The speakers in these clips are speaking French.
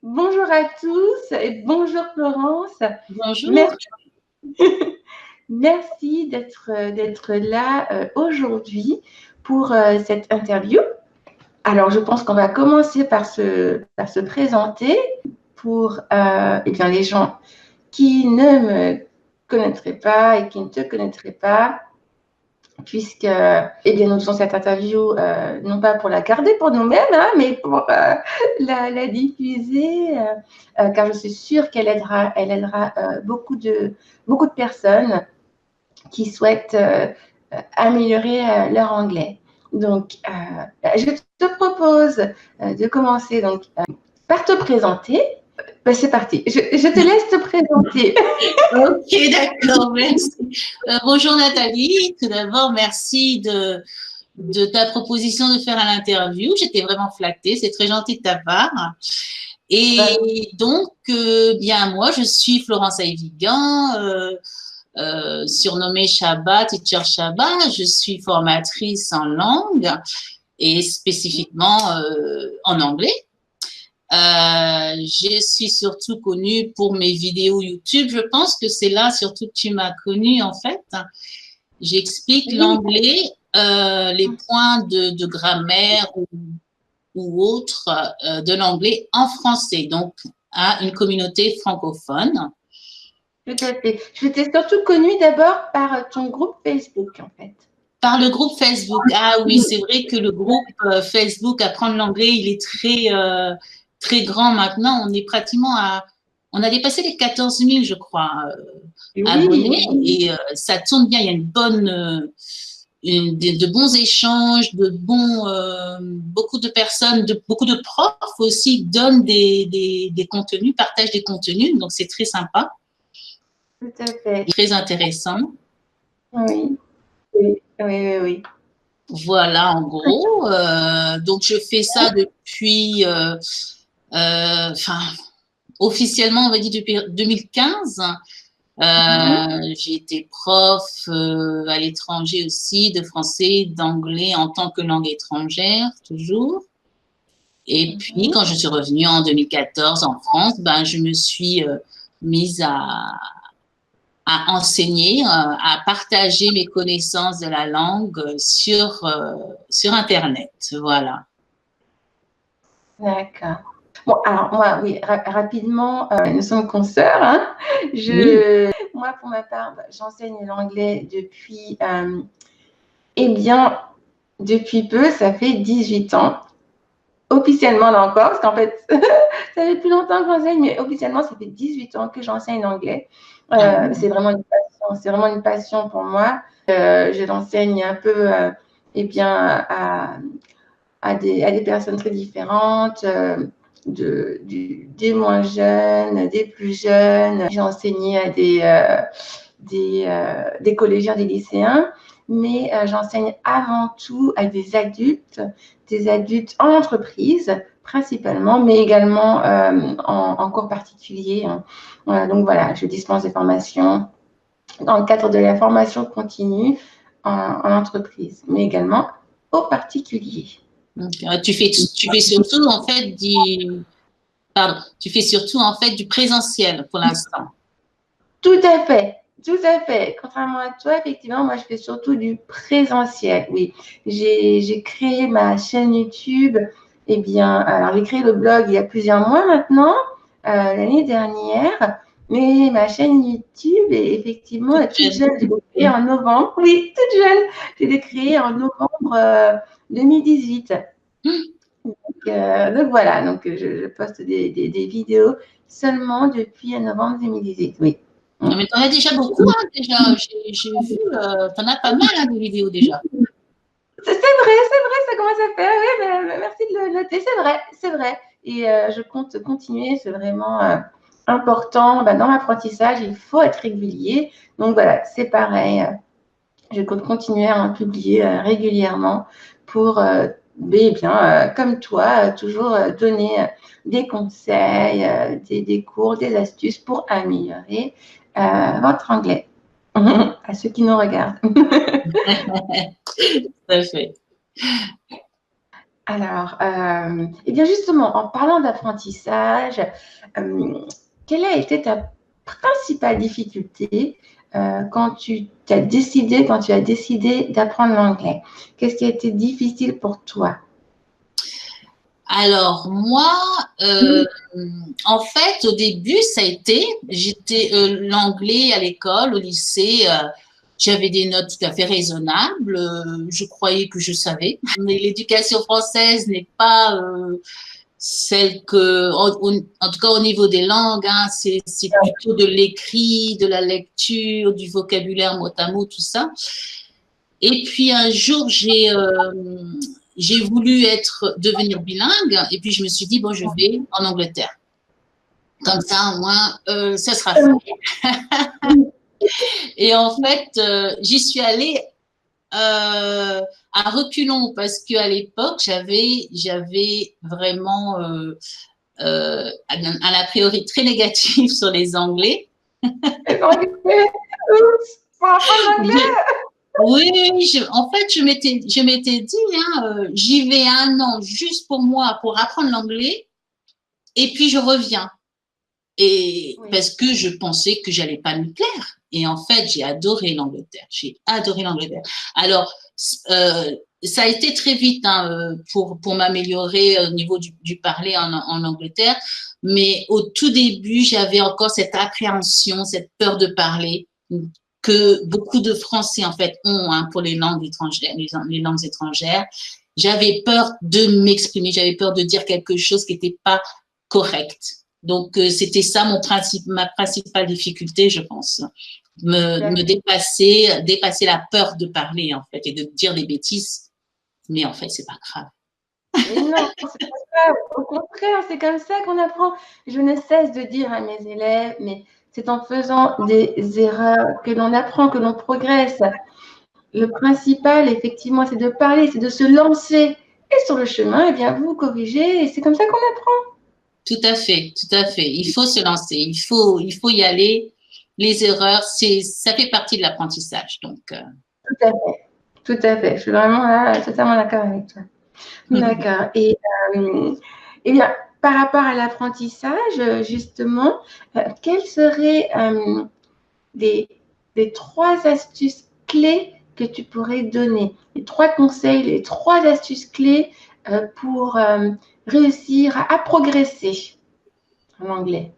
Bonjour à tous et bonjour Florence. Bonjour. Merci, merci d'être là aujourd'hui pour cette interview. Alors, je pense qu'on va commencer par se présenter pour eh bien, les gens qui ne me connaîtraient pas et qui ne te connaîtraient pas, puisque eh bien, nous faisons cette interview non pas pour la garder pour nous-mêmes, hein, mais pour la diffuser, car je suis sûre qu'elle aidera beaucoup de personnes qui souhaitent améliorer leur anglais. Donc, je te propose de commencer donc, par te présenter. Ben, c'est parti, je te laisse te présenter. Ok, d'accord, merci. Bonjour Nathalie. Tout d'abord, merci de ta proposition de faire un interview. J'étais vraiment flattée, c'est très gentil de ta part. Et donc, bien moi, je suis Florence Ayvigan, surnommée Chaba, Teacher Chaba. Je suis formatrice en langue et spécifiquement en anglais. Je suis surtout connue pour mes vidéos YouTube. Je pense que c'est là surtout que tu m'as connue en fait. J'explique l'anglais, les points de grammaire ou autres de l'anglais en français, donc à une communauté francophone. Tout à fait. Je t'ai surtout connue d'abord par ton groupe Facebook en fait. Par le groupe Facebook. Ah oui, c'est vrai que le groupe Facebook Apprendre l'anglais, il est très grand maintenant. On est pratiquement on a dépassé les 14 000, je crois, abonnés. Et ça tourne bien. Il y a de bons échanges, beaucoup de personnes, beaucoup de profs aussi donnent des contenus, partagent des contenus. Donc, c'est très sympa. Tout à fait. Très intéressant. Oui. Oui. Voilà, en gros. Donc, je fais ça depuis, officiellement, on va dire depuis 2015. J'ai été prof à l'étranger aussi, de français, d'anglais en tant que langue étrangère, toujours. Et puis, quand je suis revenue en 2014 en France, ben, je me suis mise à enseigner, à partager mes connaissances de la langue sur Internet. Voilà. D'accord. Bon, alors moi, oui, rapidement, nous sommes consoeurs. Hein. Moi, pour ma part, j'enseigne l'anglais depuis, depuis peu, ça fait 18 ans. Officiellement, là encore, parce qu'en fait, ça fait plus longtemps que j'enseigne, mais officiellement, ça fait 18 ans que j'enseigne l'anglais. C'est vraiment une passion pour moi. Je l'enseigne un peu à des personnes très différentes, des moins jeunes, des plus jeunes. J'ai enseigné à des collégiens, des lycéens, mais j'enseigne avant tout à des adultes en entreprise principalement, mais également en cours particulier. Hein. Donc voilà, je dispense des formations dans le cadre de la formation continue en entreprise, mais également aux particuliers. Tu fais surtout en fait du présentiel pour l'instant. Tout à fait. Tout à fait. Contrairement à toi, effectivement, moi, je fais surtout du présentiel. Oui, j'ai créé ma chaîne YouTube. Eh bien, alors, j'ai créé le blog il y a plusieurs mois maintenant, l'année dernière. Mais ma chaîne YouTube est effectivement toute jeune. Je l'ai créée en novembre. Oui, toute jeune. Je l'ai créée en novembre 2018. Donc voilà, donc je poste des vidéos seulement depuis novembre 2018. Oui. Non, mais tu en as déjà beaucoup, hein, déjà. J'ai vu, tu en as pas mal hein, de vidéos déjà. C'est vrai, ça commence à faire. Oui, bah, merci de le noter, c'est vrai. Et je compte continuer, c'est vraiment important. Bah, dans l'apprentissage, il faut être régulier. Donc voilà, c'est pareil. Je compte continuer à en publier régulièrement pour, comme toi, toujours donner des conseils, des cours, des astuces pour améliorer votre anglais à ceux qui nous regardent. Tout à fait. Alors, eh bien justement, en parlant d'apprentissage, quelle a été ta principale difficulté quand tu as décidé d'apprendre l'anglais? Qu'est-ce qui a été difficile pour toi? Alors, moi, en fait, au début, j'étais l'anglais à l'école, au lycée, j'avais des notes tout à fait raisonnables, je croyais que je savais. Mais l'éducation française n'est pas celle que, en tout cas au niveau des langues, hein, c'est plutôt de l'écrit, de la lecture, du vocabulaire mot à mot, tout ça. Et puis un jour, j'ai voulu devenir bilingue, et puis je me suis dit, bon, je vais en Angleterre. Comme ça, au moins, ça sera fait. Et en fait, j'y suis allée à reculons parce qu'à l'époque, j'avais vraiment un a priori très négatif sur les Anglais. Oui, en fait, je m'étais dit, hein, j'y vais 1 an juste pour moi, pour apprendre l'anglais, et puis je reviens. Et oui. Parce que je pensais que j'allais pas me plaire. Et en fait, j'ai adoré l'Angleterre. J'ai adoré l'Angleterre. Alors, ça a été très vite hein, pour m'améliorer au niveau du parler en Angleterre. Mais au tout début, j'avais encore cette appréhension, cette peur de parler que beaucoup de Français en fait ont hein, pour les langues étrangères, les langues étrangères. J'avais peur de m'exprimer, j'avais peur de dire quelque chose qui n'était pas correct. Donc c'était ça ma principale difficulté, je pense, me dépasser la peur de parler en fait et de dire des bêtises. Mais en fait, c'est pas grave. Mais non, c'est pas grave. Au contraire, c'est comme ça qu'on apprend. Je ne cesse de dire à mes élèves, mais c'est en faisant des erreurs que l'on apprend, que l'on progresse. Le principal, effectivement, c'est de parler, c'est de se lancer. Et sur le chemin, eh bien, vous corrigez et c'est comme ça qu'on apprend. Tout à fait, tout à fait. Il faut se lancer, il faut y aller. Les erreurs, ça fait partie de l'apprentissage. Donc, Tout à fait, tout à fait. Je suis vraiment là, totalement d'accord avec toi. D'accord. Et eh bien, par rapport à l'apprentissage, justement, quelles seraient des 3 astuces clés que tu pourrais donner? Les 3 conseils, les 3 astuces clés pour réussir à progresser en anglais.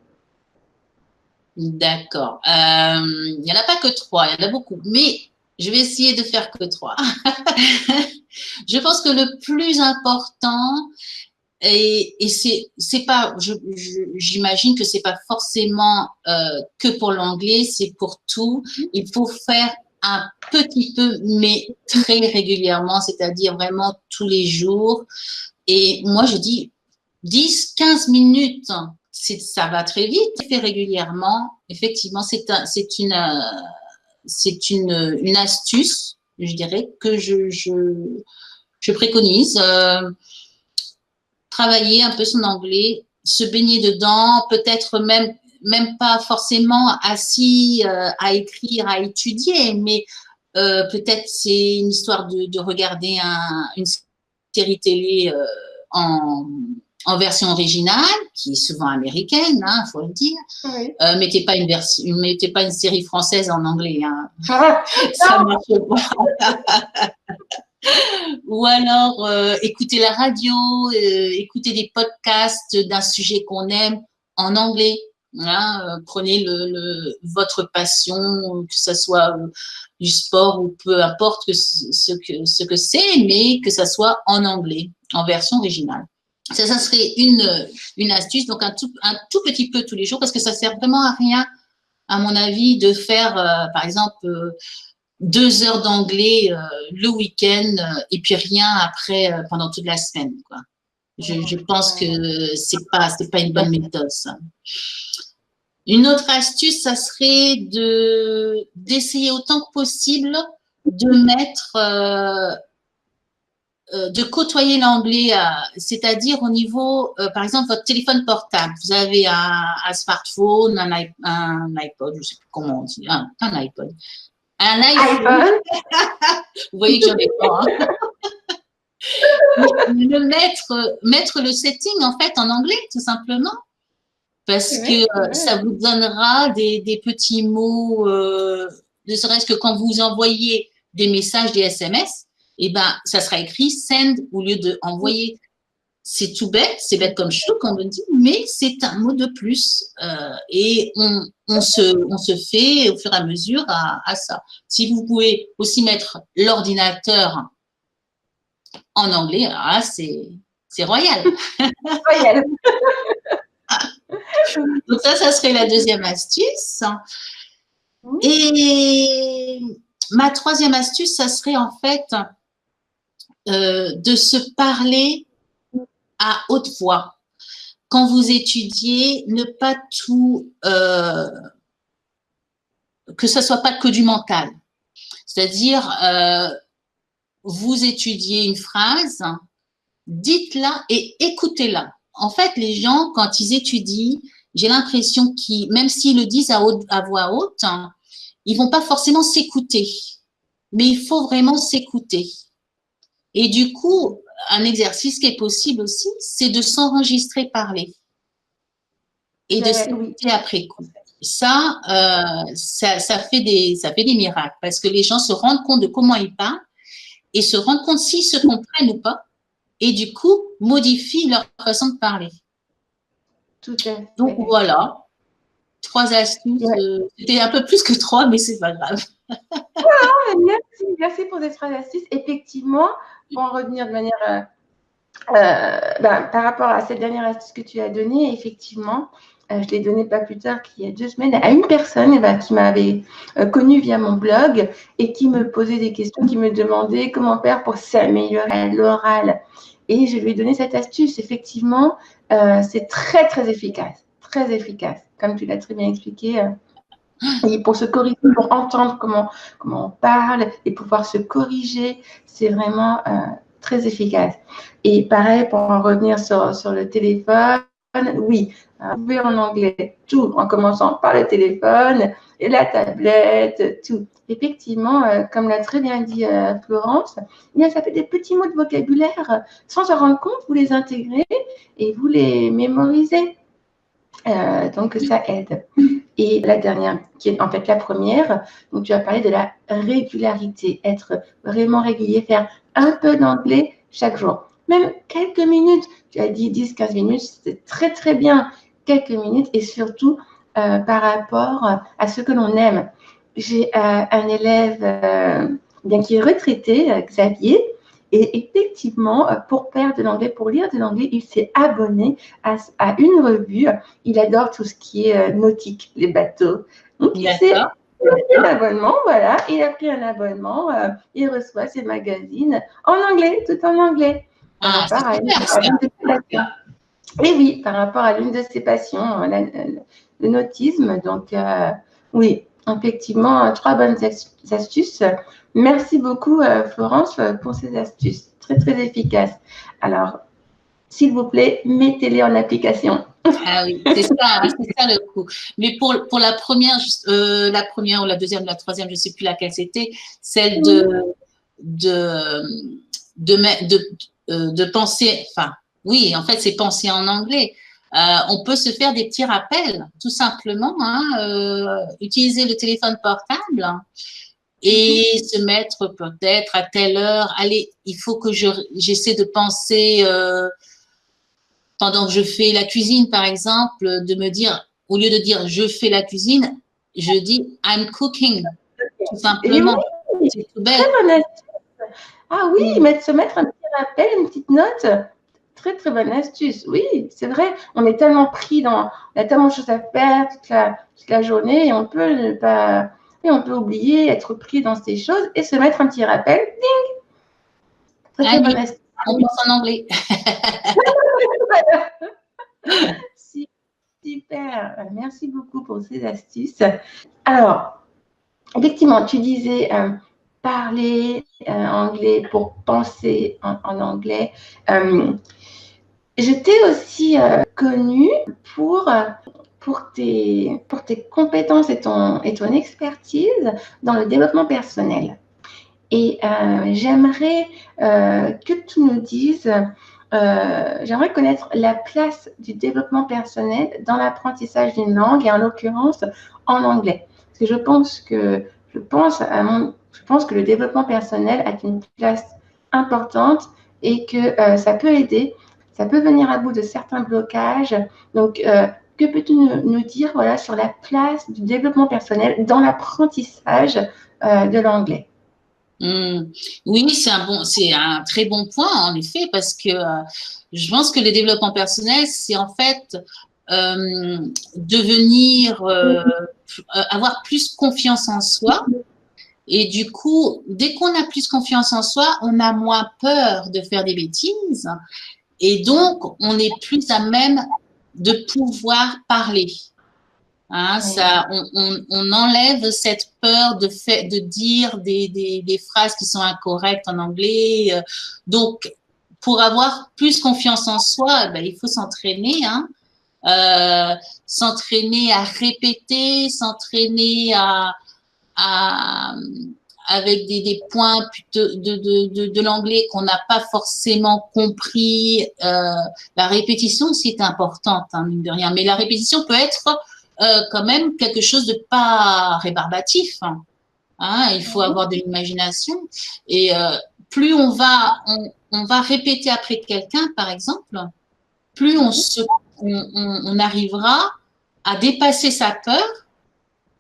D'accord. Il n'y en a pas que 3, il y en a beaucoup. Mais je vais essayer de faire que 3. Je pense que le plus important, et c'est pas, j'imagine que c'est pas forcément que pour l'anglais, c'est pour tout. Il faut faire un petit peu, mais très régulièrement, c'est-à-dire vraiment tous les jours. Et moi, je dis 10-15 minutes, ça va très vite. Fait régulièrement, effectivement, c'est une astuce, je dirais, que je préconise. Travailler un peu son anglais, se baigner dedans, peut-être même pas forcément assis à écrire, à étudier, mais peut-être c'est une histoire de regarder une série télé en version originale, qui est souvent américaine, hein, faut le dire. Oui. Mettez pas une série française en anglais, hein. Ça marche pas. Ou alors écouter la radio, écouter des podcasts d'un sujet qu'on aime en anglais. Hein, prenez votre passion, que ce soit du sport ou peu importe ce que c'est, mais que ça soit en anglais, en version originale. Ça serait une astuce, donc un tout petit peu tous les jours, parce que ça sert vraiment à rien, à mon avis, de faire, par exemple, 2 heures d'anglais le week-end et puis rien après pendant toute la semaine, quoi. Je pense que c'est pas une bonne méthode, ça. Une autre astuce, ça serait d'essayer autant que possible de mettre de côtoyer l'anglais, c'est-à-dire au niveau, par exemple, votre téléphone portable. Vous avez un smartphone, un iPod, je ne sais plus comment on dit, un iPod. Un iPhone. Vous voyez que j'en ai pas. Hein. mettre le setting en fait en anglais, tout simplement. Parce que ça vous donnera des petits mots, ne serait-ce que quand vous envoyez des messages, des SMS, eh ben, ça sera écrit send au lieu de envoyer. C'est tout bête, c'est bête comme chou, comme on dit, mais c'est un mot de plus. Et on se fait au fur et à mesure à ça. Si vous pouvez aussi mettre l'ordinateur en anglais, ah, c'est royal. Royal. Donc ça serait la deuxième astuce. Et ma troisième astuce, ça serait en fait de se parler à haute voix. Quand vous étudiez, ne pas tout, que ce soit pas que du mental. C'est-à-dire, vous étudiez une phrase, dites-la et écoutez-la. En fait, les gens, quand ils étudient, j'ai l'impression qu'ils, même s'ils le disent à voix haute, ils vont pas forcément s'écouter. Mais il faut vraiment s'écouter. Et du coup, un exercice qui est possible aussi, c'est de s'enregistrer parler et de s'écouter après coup. Ça fait des miracles parce que les gens se rendent compte de comment ils parlent et se rendent compte s'ils se comprennent ou pas et du coup modifient leur façon de parler. Tout à fait. Donc voilà, 3 astuces. C'était un peu plus que 3, mais c'est pas grave. Merci pour ces 3 astuces. Effectivement, pour en revenir de manière par rapport à cette dernière astuce que tu as donnée, effectivement, je l'ai donnée pas plus tard qu'il y a 2 semaines à une personne qui m'avait connue via mon blog et qui me posait des questions, qui me demandait comment faire pour s'améliorer à l'oral. Et je lui ai donné cette astuce. Effectivement, c'est très, très efficace. Très efficace. Comme tu l'as très bien expliqué. Et pour se corriger, pour entendre comment on parle et pouvoir se corriger, c'est vraiment très efficace. Et pareil, pour en revenir sur le téléphone, oui, vous pouvez en anglais tout, en commençant par le téléphone et la tablette, tout. Effectivement, comme l'a très bien dit Florence, ça fait des petits mots de vocabulaire. Sans en rendre compte, vous les intégrez et vous les mémorisez. Donc, ça aide. Et la dernière, qui est en fait la première, donc tu as parlé de la régularité, être vraiment régulier, faire un peu d'anglais chaque jour. Même quelques minutes, tu as dit 10-15 minutes, c'est très très bien, quelques minutes et surtout par rapport à ce que l'on aime. J'ai un élève qui est retraité, Xavier, et effectivement, pour faire de l'anglais, pour lire de l'anglais, il s'est abonné à une revue. Il adore tout ce qui est nautique, les bateaux. Donc, il s'est pris un abonnement, voilà. Il a pris un abonnement. Il reçoit ses magazines en anglais, tout en anglais. Ah, c'est super. Et oui, par rapport à l'une de ses passions, le nautisme. Donc, oui, effectivement, 3 bonnes astuces. Merci beaucoup, Florence, pour ces astuces. Très, très efficaces. Alors, s'il vous plaît, mettez-les en application. Ah oui, c'est ça le coup. Mais pour la première, ou la deuxième, la troisième, je ne sais plus laquelle c'était, celle de penser, enfin, oui, en fait, c'est penser en anglais. On peut se faire des petits rappels, tout simplement, utiliser le téléphone portable et se mettre peut-être à telle heure. Allez, il faut que j'essaie de penser pendant que je fais la cuisine, par exemple, de me dire, au lieu de dire je fais la cuisine, je dis I'm cooking, tout simplement. Oui, c'est tout bête. Très bonne astuce. Ah oui, se mettre un petit rappel, une petite note. Très, très bonne astuce. Oui, c'est vrai. On est tellement pris on a tellement de choses à faire toute la journée et on peut ne pas, et on peut oublier, être pris dans ces choses et se mettre un petit rappel. Ding! Très, très bonne astuce. On pense en anglais. Super. Merci beaucoup pour ces astuces. Alors, effectivement, tu disais parler anglais pour penser en anglais. Je t'ai aussi connue pour tes compétences et ton expertise dans le développement personnel. Et j'aimerais que tu nous dises, j'aimerais connaître la place du développement personnel dans l'apprentissage d'une langue, et en l'occurrence en anglais. Parce que je pense que le développement personnel a une place importante et que ça peut aider, ça peut venir à bout de certains blocages. Donc, que peux-tu nous dire, voilà, sur la place du développement personnel dans l'apprentissage de l'anglais? Oui, c'est un très bon point en effet, parce que je pense que le développement personnel, c'est en fait devenir, avoir plus confiance en soi. Et du coup, dès qu'on a plus confiance en soi, on a moins peur de faire des bêtises. Et donc, on est plus à même de pouvoir parler. Hein, ça, on enlève cette peur de dire des phrases qui sont incorrectes en anglais. Donc, pour avoir plus confiance en soi, ben, il faut s'entraîner, hein, s'entraîner à répéter, s'entraîner avec des points de l'anglais qu'on n'a pas forcément compris. La répétition aussi est importante, hein, mine de rien. Mais la répétition peut être quand même quelque chose de pas rébarbatif. Hein, il faut avoir de l'imagination. Et plus on va répéter après quelqu'un, par exemple, plus on arrivera à dépasser sa peur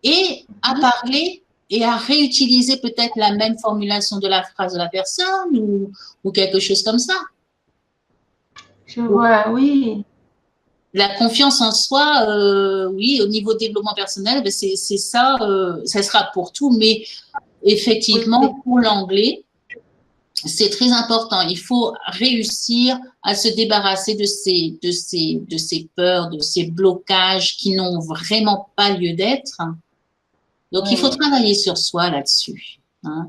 et à parler et à réutiliser peut-être la même formulation de la phrase de la personne ou quelque chose comme ça. Je vois, oui. La confiance en soi, oui, au niveau développement personnel, ben c'est ça, ça sera pour tout, mais effectivement, pour l'anglais, c'est très important. Il faut réussir à se débarrasser de ces peurs, de ces blocages qui n'ont vraiment pas lieu d'être. Donc, il faut travailler sur soi là-dessus. Hein.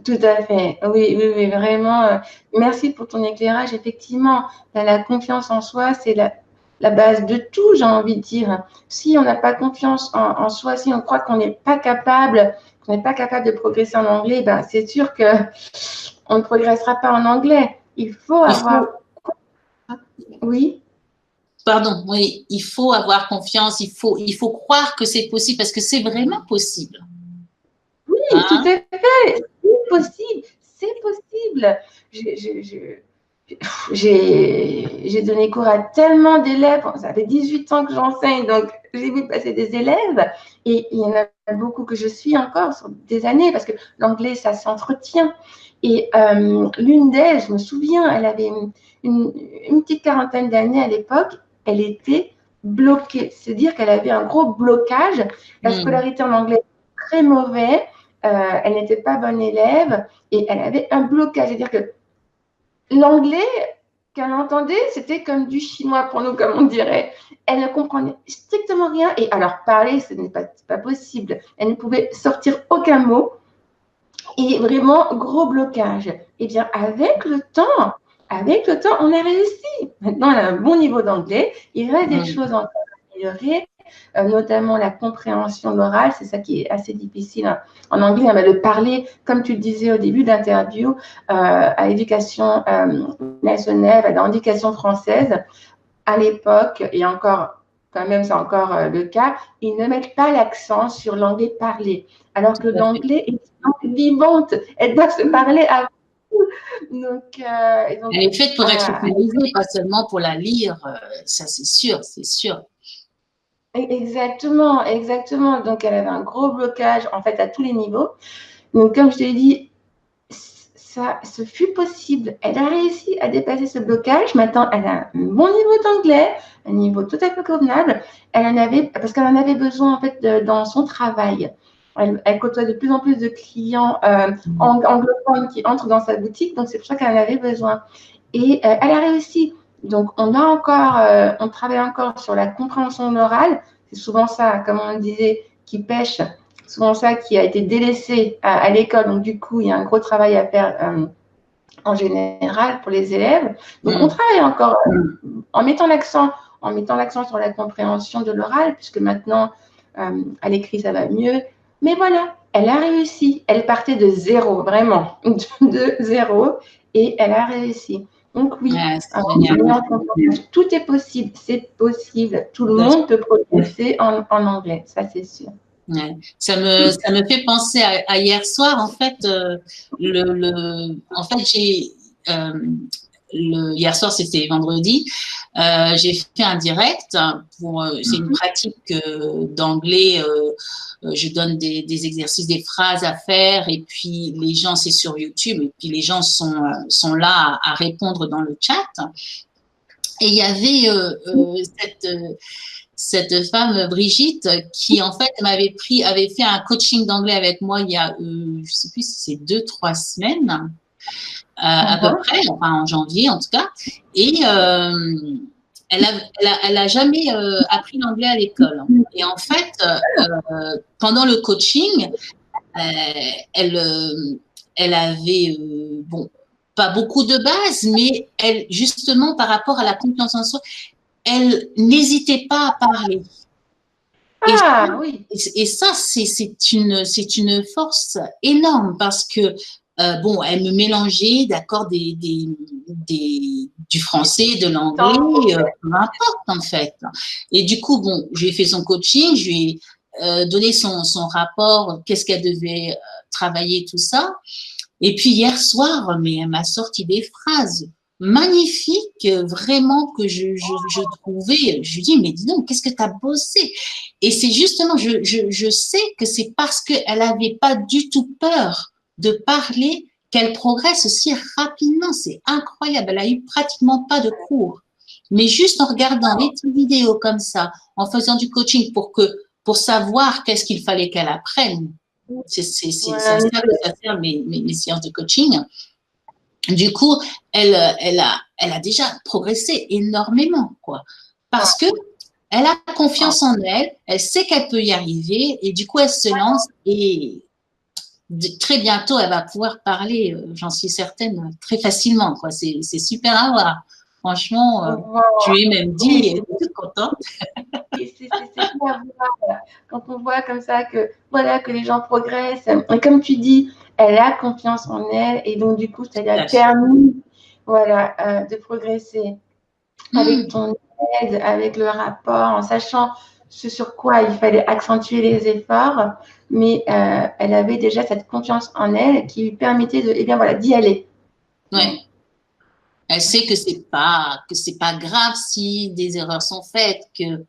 Tout à fait. Oui, oui, oui, vraiment. Merci pour ton éclairage. Effectivement, la confiance en soi, c'est la base de tout, j'ai envie de dire. Si on n'a pas confiance en soi, si on croit qu'on n'est pas capable de progresser en anglais, ben, c'est sûr que on ne progressera pas en anglais. Il faut avoir. Oui. Pardon, oui, il faut avoir confiance, il faut croire que c'est possible parce que c'est vraiment possible. Oui, hein? Tout à fait. C'est possible. C'est possible. J'ai donné cours à tellement d'élèves. Ça fait 18 ans que j'enseigne, donc j'ai vu passer des élèves. Et il y en a beaucoup que je suis encore sur des années parce que l'anglais, ça s'entretient. Et l'une d'elles, je me souviens, elle avait une petite quarantaine d'années à l'époque. Elle était bloquée. C'est-à-dire qu'elle avait un gros blocage. La scolarité en anglais très mauvais. Elle n'était pas bonne élève et elle avait un blocage. C'est-à-dire que l'anglais qu'elle entendait, c'était comme du chinois pour nous, comme on dirait. Elle ne comprenait strictement rien. Et alors, parler, ce n'est pas possible. Elle ne pouvait sortir aucun mot. Et vraiment, gros blocage. Eh bien, avec le temps, on a réussi. Maintenant, elle a un bon niveau d'anglais. Il reste des choses encore à améliorer, notamment la compréhension de l'oral. C'est ça qui est assez difficile en anglais. Mais le parler, comme tu le disais au début de l'interview, à l'éducation nationale, à l'éducation française, à l'époque, et encore, quand même, c'est encore le cas, ils ne mettent pas l'accent sur l'anglais parlé. Alors que l'anglais est une langue vivante. Elle doit se parler avant tout. Donc, elle est faite pour être utilisée, pas seulement pour la lire. Ça, c'est sûr, c'est sûr. Exactement, exactement. Donc, elle avait un gros blocage, en fait, à tous les niveaux. Donc, comme je te l'ai dit, ce fut possible. Elle a réussi à dépasser ce blocage. Maintenant, elle a un bon niveau d'anglais, un niveau tout à fait convenable. Parce qu'elle en avait besoin, en fait, dans son travail. Elle côtoie de plus en plus de clients anglophones qui entrent dans sa boutique. Donc, c'est pour ça qu'elle en avait besoin. Et elle a réussi. Donc, on travaille encore sur la compréhension orale. C'est souvent ça, comme on le disait, qui pêche. Souvent ça qui a été délaissé à l'école. Donc, du coup, il y a un gros travail à faire en général pour les élèves. Donc, on travaille encore en mettant l'accent sur la compréhension de l'oral, puisque maintenant, à l'écrit, ça va mieux. Mais voilà, elle a réussi. Elle partait de zéro, vraiment, de zéro, et elle a réussi. Donc oui, tout est possible, c'est possible. Tout le monde peut progresser en anglais, ça c'est sûr. Ouais. Ça me fait penser à hier soir, en fait, en fait, hier soir, c'était vendredi, j'ai fait un direct c'est une pratique d'anglais, je donne des exercices, des phrases à faire, et puis les gens, c'est sur YouTube, et puis les gens sont là à répondre dans le chat. Et il y avait cette femme, Brigitte, qui en fait avait fait un coaching d'anglais avec moi il y a, je sais plus si c'est 2-3 semaines, à peu près, enfin en janvier en tout cas. Et elle a jamais appris l'anglais à l'école. Et en fait, pendant le coaching, elle avait, bon, pas beaucoup de bases, mais elle, justement, par rapport à la confiance en soi, elle n'hésitait pas à parler. Et ça, c'est une force énorme parce que, bon, elle me mélangeait, d'accord, du français, de l'anglais, peu importe en fait. Et du coup, bon, je lui ai fait son coaching, je lui ai donné son rapport, qu'est-ce qu'elle devait travailler, tout ça. Et puis hier soir, mais elle m'a sorti des phrases magnifiques, vraiment, que je trouvais, je lui dis, mais dis donc, qu'est-ce que tu as bossé? Et c'est justement, je sais que c'est parce qu'elle n'avait pas du tout peur de parler qu'elle progresse aussi rapidement. C'est incroyable. Elle a eu pratiquement pas de cours. Mais juste en regardant des petites vidéos comme ça, en faisant du coaching pour savoir qu'est-ce qu'il fallait qu'elle apprenne. C'est ça que ça sert mes séances de coaching. Du coup, elle a déjà progressé énormément, quoi. Parce que elle a confiance en elle, elle sait qu'elle peut y arriver, et du coup, elle se lance, et très bientôt, elle va pouvoir parler, j'en suis certaine, très facilement, quoi. C'est super à voir. Franchement, je lui ai même dit, elle est toute contente. C'est quand on voit comme ça que, voilà, que les gens progressent. Et comme tu dis, elle a confiance en elle, et donc du coup, ça lui a permis, voilà, de progresser avec ton aide, avec le rapport, en sachant ce sur quoi il fallait accentuer les efforts, mais elle avait déjà cette confiance en elle qui lui permettait de, eh bien voilà, d'y aller. Ouais. Elle sait que c'est pas grave si des erreurs sont faites, que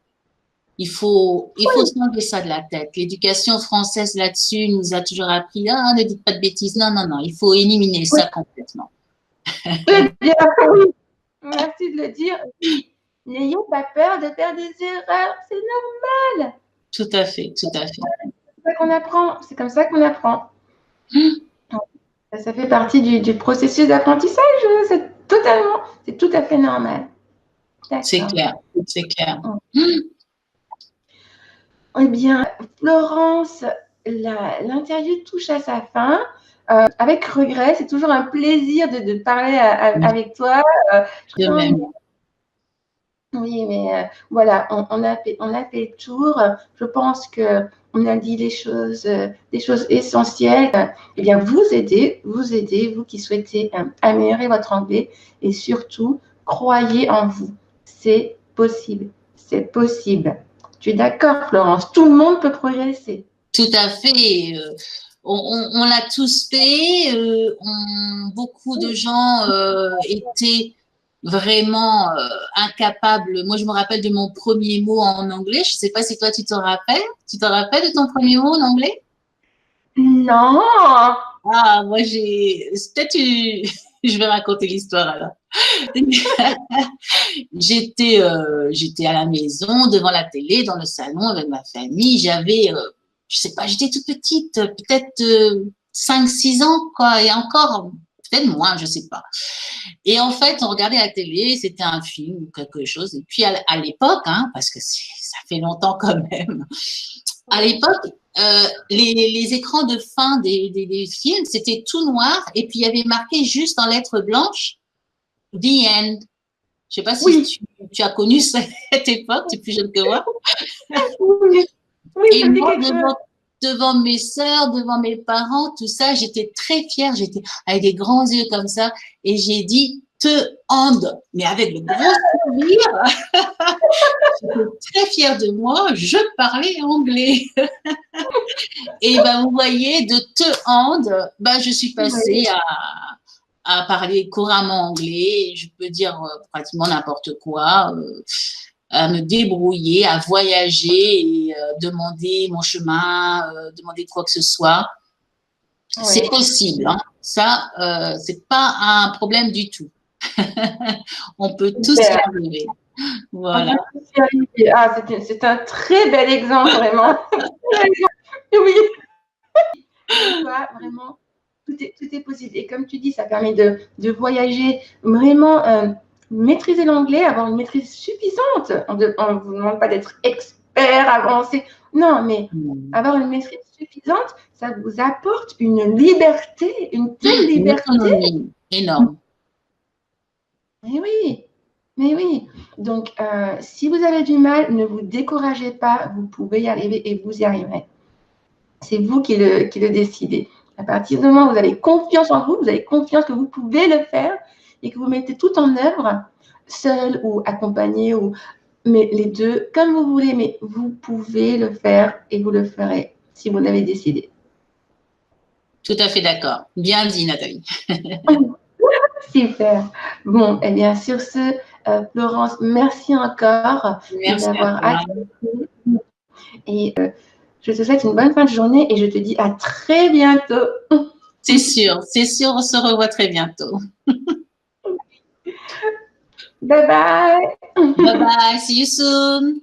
il faut s'enlever ça de la tête. L'éducation française là-dessus nous a toujours appris, ah, ne dites pas de bêtises. Non, non, non, il faut éliminer ça complètement. Bien, oui. Merci de le dire. N'ayons pas peur de faire des erreurs, c'est normal. Tout à fait, tout à fait. C'est comme ça qu'on apprend. C'est comme ça qu'on apprend. Ça fait partie du processus d'apprentissage. C'est tout à fait normal. C'est clair, c'est clair. Eh bien, Florence, l'interview touche à sa fin. Avec regret, c'est toujours un plaisir de parler avec toi. De même. Oui, mais voilà, on a fait le tour. Je pense qu'on a dit des choses essentielles. Eh bien, vous aidez, vous qui souhaitez améliorer votre anglais, et surtout, croyez en vous. C'est possible. C'est possible. Tu es d'accord, Florence? Tout le monde peut progresser. Tout à fait. On l'a tous fait. Beaucoup de gens étaient vraiment incapables. Moi, je me rappelle de mon premier mot en anglais. Je ne sais pas si toi, tu t'en rappelles. Tu t'en rappelles de ton premier mot en anglais? Non. Ah, moi, peut-être je vais raconter l'histoire alors. J'étais à la maison, devant la télé, dans le salon avec ma famille. J'avais, je sais pas, j'étais toute petite, peut-être 5-6 ans, quoi, et encore, peut-être moins, je sais pas. Et en fait, on regardait la télé, c'était un film ou quelque chose. Et puis à l'époque, hein, parce que ça fait longtemps quand même, à l'époque, les écrans de fin des films, c'était tout noir, et puis il y avait marqué juste en lettres blanches The End. Je ne sais pas si tu as connu cette époque, tu es plus jeune que moi. Oui, et moi, devant mes sœurs, devant mes parents, tout ça. J'étais très fière, j'étais avec des grands yeux comme ça, et j'ai dit te ande, mais avec le gros sourire. J'étais très fière de moi, je parlais anglais. Et ben, vous voyez, de te ande, ben, je suis passée à parler couramment anglais, je peux dire pratiquement n'importe quoi, à me débrouiller, à voyager et demander mon chemin, demander quoi que ce soit. Oui. C'est possible, hein. Ça, c'est pas un problème du tout. On peut tous y arriver. Voilà. On peut tous y arriver. Ah, c'est un très bel exemple, vraiment. Oui. Tu vois, vraiment, tout est possible. Et comme tu dis, ça permet de voyager, vraiment maîtriser l'anglais, avoir une maîtrise suffisante. On ne vous demande pas d'être expert, avancé. Non, mais avoir une maîtrise suffisante, ça vous apporte une liberté, une telle liberté. Une autonomie énorme. Mais oui, mais oui. Donc, si vous avez du mal, ne vous découragez pas, vous pouvez y arriver et vous y arriverez. C'est vous qui le décidez. À partir du moment où vous avez confiance en vous, vous avez confiance que vous pouvez le faire et que vous mettez tout en œuvre, seul ou accompagné, mais les deux, comme vous voulez, mais vous pouvez le faire et vous le ferez si vous l'avez décidé. Tout à fait d'accord. Bien dit, Nathalie. Super. Bon, eh bien, sur ce, Florence, merci encore de m'avoir accepté. Et je te souhaite une bonne fin de journée et je te dis à très bientôt. C'est sûr, on se revoit très bientôt. Bye bye. Bye bye, see you soon.